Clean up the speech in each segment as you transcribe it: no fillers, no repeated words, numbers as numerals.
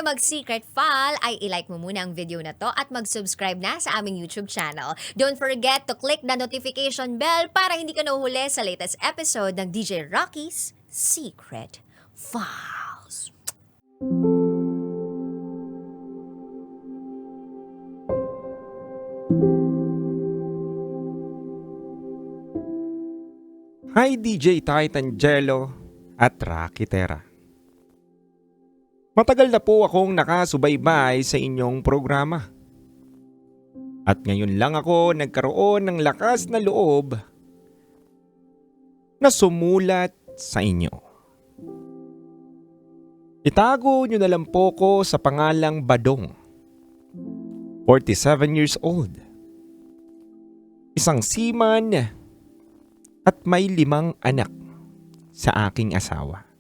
mag-secret file ay ilike mo muna ang video na to at mag-subscribe na sa aming YouTube channel. Don't forget to click the notification bell para hindi ka nahuhuli sa latest episode ng DJ Rocky's Secret Files. Hi DJ Titan Jello at Rocky Terra. Matagal na po akong nakasubaybay sa inyong programa. At ngayon lang ako nagkaroon ng lakas na loob na sumulat sa inyo. Itago nyo na lang po ko sa pangalang Badong, 47 years old. Isang seaman at may 5 anak sa aking asawa.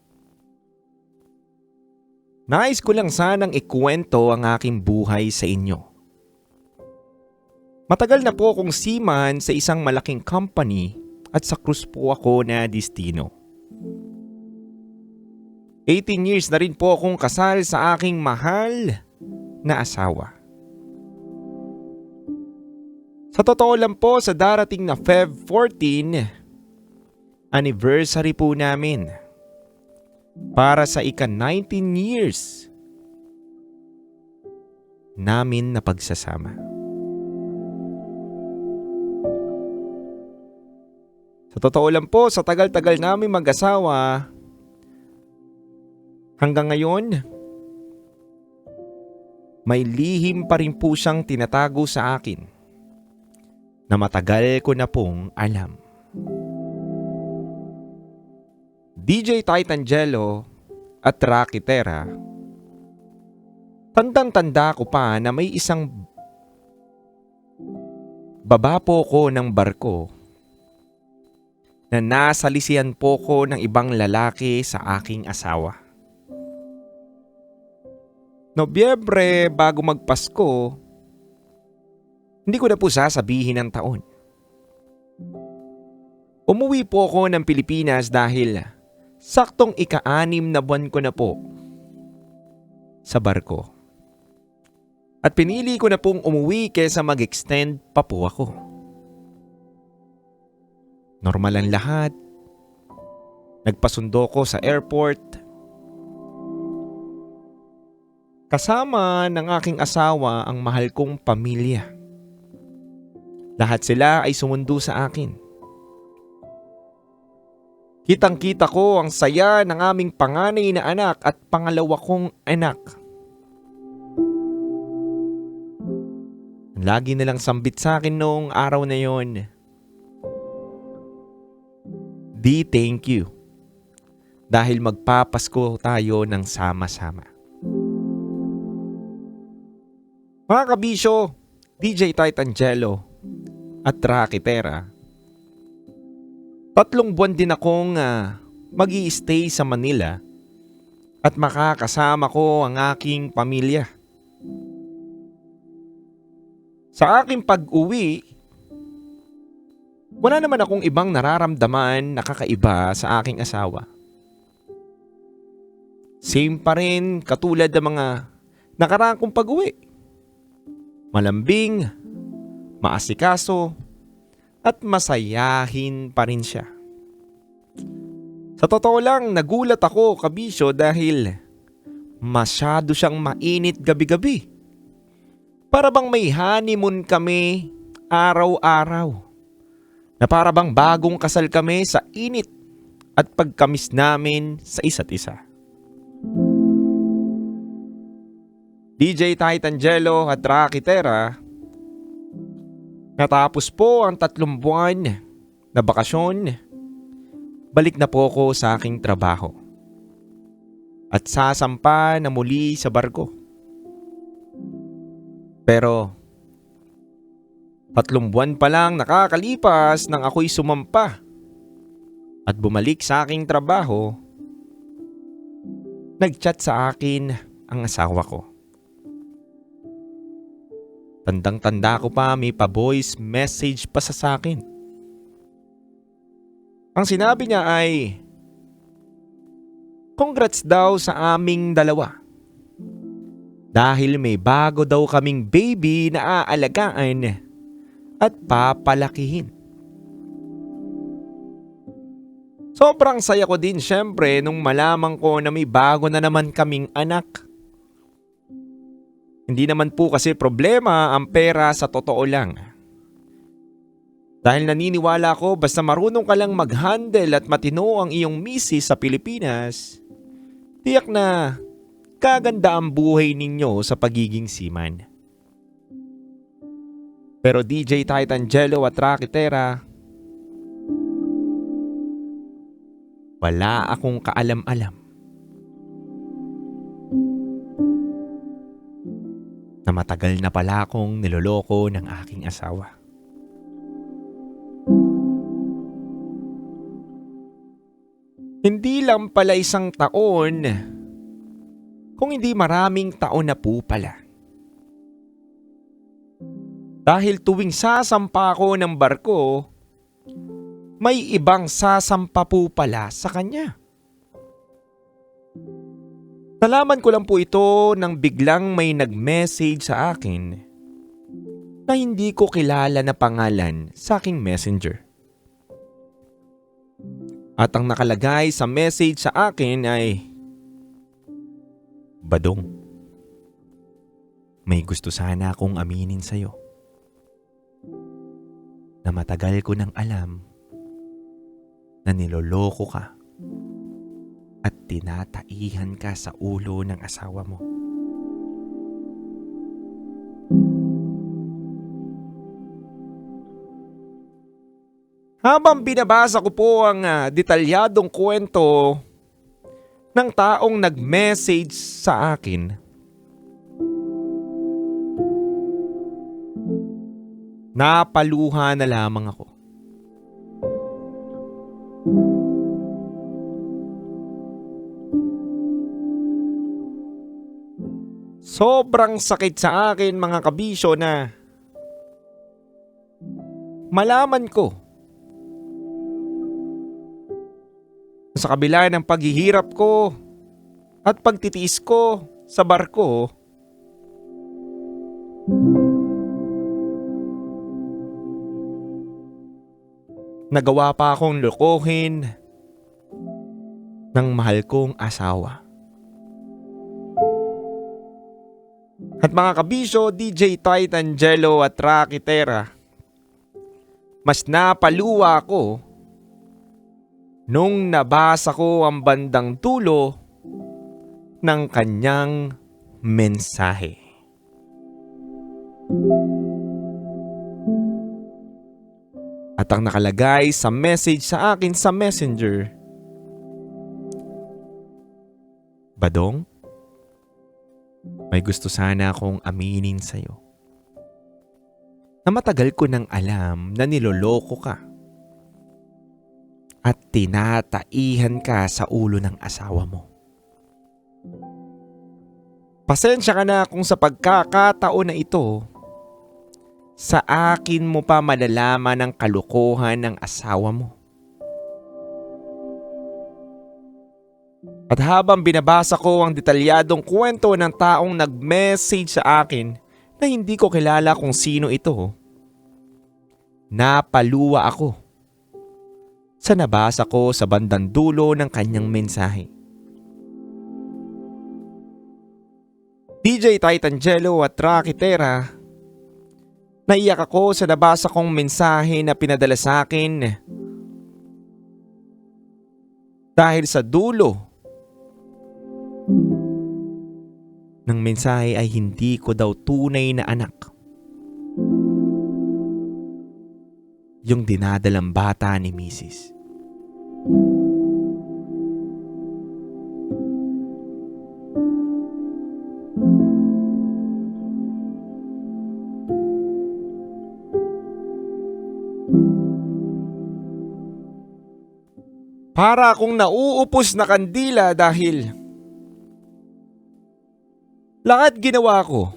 Nais ko lang sanang ikwento ang aking buhay sa inyo. Matagal na po akong seaman sa isang malaking company at sa cruise po ako na destino. 18 years na rin po akong kasal sa aking mahal na asawa. Sa totoo lang po, sa darating na Feb 14, anniversary po namin para sa ika-19 years namin na pagsasama. Sa totoo lang po, sa tagal-tagal namin mag-asawa, hanggang ngayon, may lihim pa rin po siyang tinatago sa akin na matagal ko na pong alam. DJ Titan Jello at Rocky Terra, tandang-tanda ko pa na may isang baba po ko ng barko na nasalisihan po ko ng ibang lalaki sa aking asawa. Nobyembre bago magpasko, hindi ko na po sasabihin ang taon. Umuwi po ako ng Pilipinas dahil saktong ika-6 na buwan ko na po sa barko. At pinili ko na pong umuwi kaysa mag-extend pa po ako. Normal ang lahat. Nagpasundo ko sa airport. Kasama ng aking asawa ang mahal kong pamilya. Lahat sila ay sumundo sa akin. Kitang-kita ko ang saya ng aming panganay na anak at pangalawa kong anak. Lagi nilang sambit sa akin noong araw na yon, "Di, thank you. Dahil magpapasko tayo ng sama-sama." Mga kabisyo, DJ Titan Jello at Rocky Terra, 3 buwan din akong mag-i-stay sa Manila at makakasama ko ang aking pamilya. Sa aking pag-uwi, wala naman akong ibang nararamdaman na kakaiba sa aking asawa. Same pa rin katulad ng mga nakaraang kong pag-uwi. Malambing, maasikaso, at masayahin pa rin siya. Sa totoo lang, nagulat ako, kabisyo, dahil masyado siyang mainit gabi-gabi. Para bang may honeymoon kami araw-araw. Na para bang bagong kasal kami sa init at pagkamis namin sa isa't isa. DJ Titan Jello at Rocky Terra, natapos po ang 3 buwan na bakasyon, balik na po ako sa aking trabaho. At sasampa na muli sa barko. Pero 3 buwan pa lang nakakalipas nang ako'y sumampa at bumalik sa aking trabaho, nag-chat sa akin ang asawa ko. Tandang-tanda ko pa, may pa-voice message pa sa akin. Ang sinabi niya ay, "Congrats daw sa aming dalawa. Dahil may bago daw kaming baby na aalagaan at papalakihin. Sobrang saya ko din syempre nung malaman ko na may bago na naman kaming anak. Hindi naman po kasi problema ang pera sa totoo lang. Dahil naniniwala ko basta marunong ka lang mag-handle at matino ang iyong misis sa Pilipinas, tiyak na kaganda ang buhay ninyo sa pagiging seaman. Pero DJ Titangelo at Rocky Terra, wala akong kaalam-alam na matagal na pala akong niloloko ng aking asawa. Hindi lang pala isang taon, kung hindi maraming taon na po pala. Dahil tuwing sasampa ako ng barko, may ibang sasampa po pala sa kanya. Nalaman ko lang po ito nang biglang may nag-message sa akin na hindi ko kilala na pangalan sa aking messenger. At ang nakalagay sa message sa akin ay, "Badong, may gusto sana akong aminin sa'yo na matagal ko nang alam na niloloko ka at tinataihan ka sa ulo ng asawa mo." Habang binabasa ko po ang detalyadong kwento ng taong nag-message sa akin, napaluha na lamang ako. Sobrang sakit sa akin mga kabisyo na malaman ko sa kabila ng paghihirap ko at pagtitiis ko sa barko, nagawa pa akong lokohin ng mahal kong asawa. At mga kabisyo, DJ Titangelo at Rocky Terra, mas napaluwa ako nung nabasa ko ang bandang dulo ng kanyang mensahe. At ang nakalagay sa message sa akin sa messenger, "Badong, may gusto sana akong aminin sa'yo na matagal ko nang alam na niloloko ka at tinataihan ka sa ulo ng asawa mo. Pasensya ka na kung sa pagkakataon na ito, sa akin mo pa malalaman ang kalokohan ng asawa mo." At habang binabasa ko ang detalyadong kwento ng taong nag-message sa akin na hindi ko kilala kung sino ito, napaluwa ako sa nabasa ko sa bandang dulo ng kanyang mensahe. DJ Titangelo at Rocky Terra, naiyak ako sa nabasa kong mensahe na pinadala sa akin dahil sa dulo ng mensahe ay hindi ko daw tunay na anak yung dinadalang bata ni Mrs. Para akong nauupos na kandila dahil lahat ginawa ko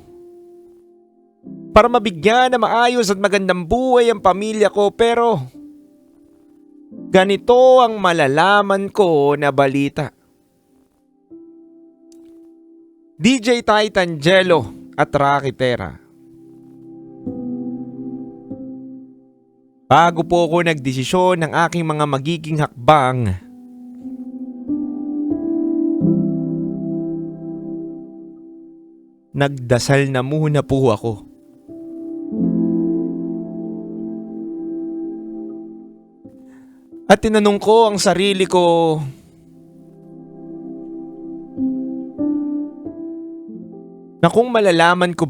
para mabigyan na maayos at magandang buhay ang pamilya ko, pero ganito ang malalaman ko na balita. DJ Titan Jello at Rocky Terra. Bago po ako nagdesisyon ng aking mga magiging hakbang, nagdasal na muna po ako. At tinanong ko ang sarili ko, na kung malalaman ko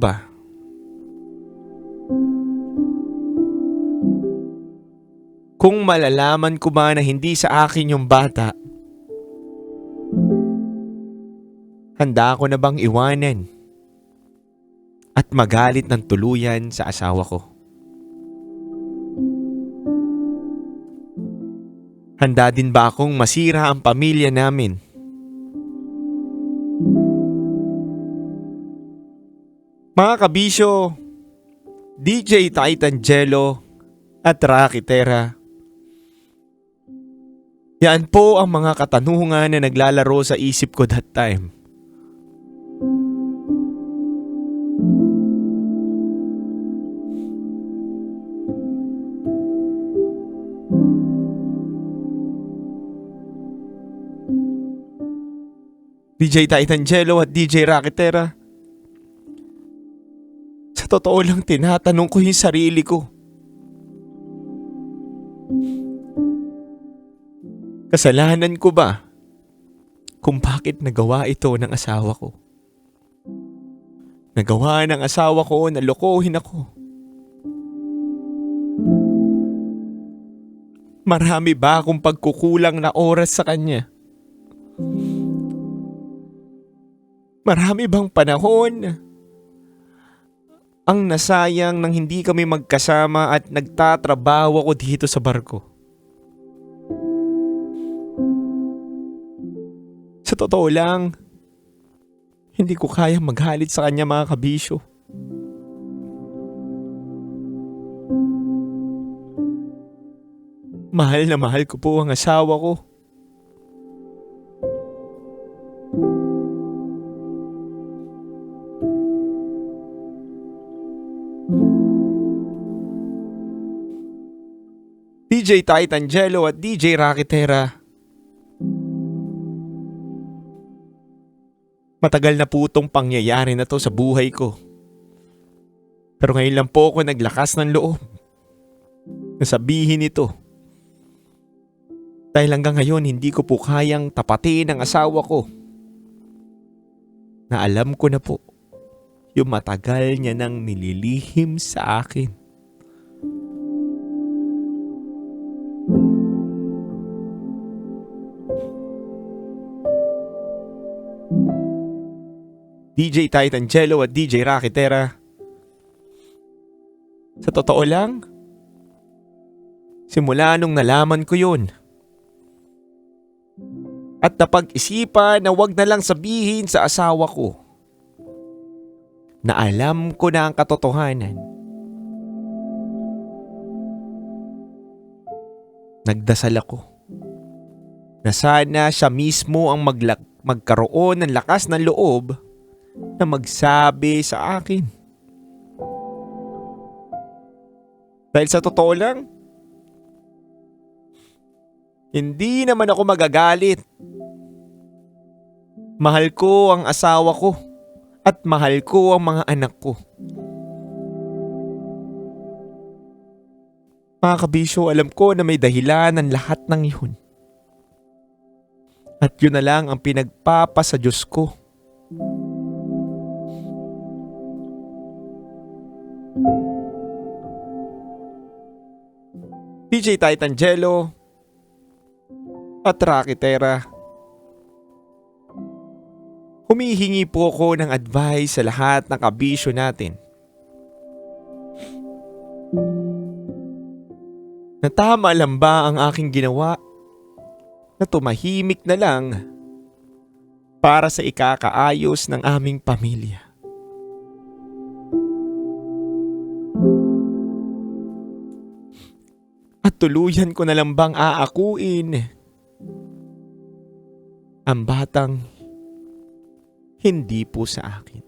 ba na hindi sa akin yung bata, handa ako na bang iwanan at magalit ng tuluyan sa asawa ko? Handa din ba akong masira ang pamilya namin? Mga kabisyo, DJ Titan Jello at Rocky Terra, yan po ang mga katanungan na naglalaro sa isip ko that time. DJ Titan Jello at DJ Rocky Terra, sa totoo lang tinatanong ko yung sarili ko. Kasalanan ko ba kung bakit nagawa ito ng asawa ko? Nagawa ng asawa ko na lokohin ako. Marami ba akong pagkukulang na oras sa kanya? Marami bang panahon ang nasayang nang hindi kami magkasama at nagtatrabaho ako dito sa barko? Sa totoo lang, hindi ko kaya maghalit sa kanya, mga kabisyo. Mahal na mahal ko po ang asawa ko. DJ Titan Jello at DJ Rocky Terra, matagal na po itong pangyayari na to sa buhay ko. Pero ngayon lang po ako naglakas ng loob na sabihin ito. Dahil hanggang ngayon hindi ko po kayang tapatin ang asawa ko na alam ko na po yung matagal niya nang nililihim sa akin. DJ Titan Jello at DJ Rocky Terra, sa totoo lang, simula nung nalaman ko yun at napag-isipan na wag na lang sabihin sa asawa ko na alam ko na ang katotohanan, nagdasal ako na sana siya mismo ang magkaroon ng lakas ng loob na magsabi sa akin. Dahil sa totoo lang, hindi naman ako magagalit. Mahal ko ang asawa ko at mahal ko ang mga anak ko. Mga kabisyo, alam ko na may dahilan ng lahat ng iyon. At yun na lang ang pinagpapa sa Diyos ko. DJ Titan Jello at Rocky Terra, humihingi po ako ng advice sa lahat ng kabisyo natin. Na tama lang ba ang aking ginawa na tumahimik na lang para sa ikakaayos ng aming pamilya? At tuluyan ko na lang bang aakuin ang batang hindi po sa akin.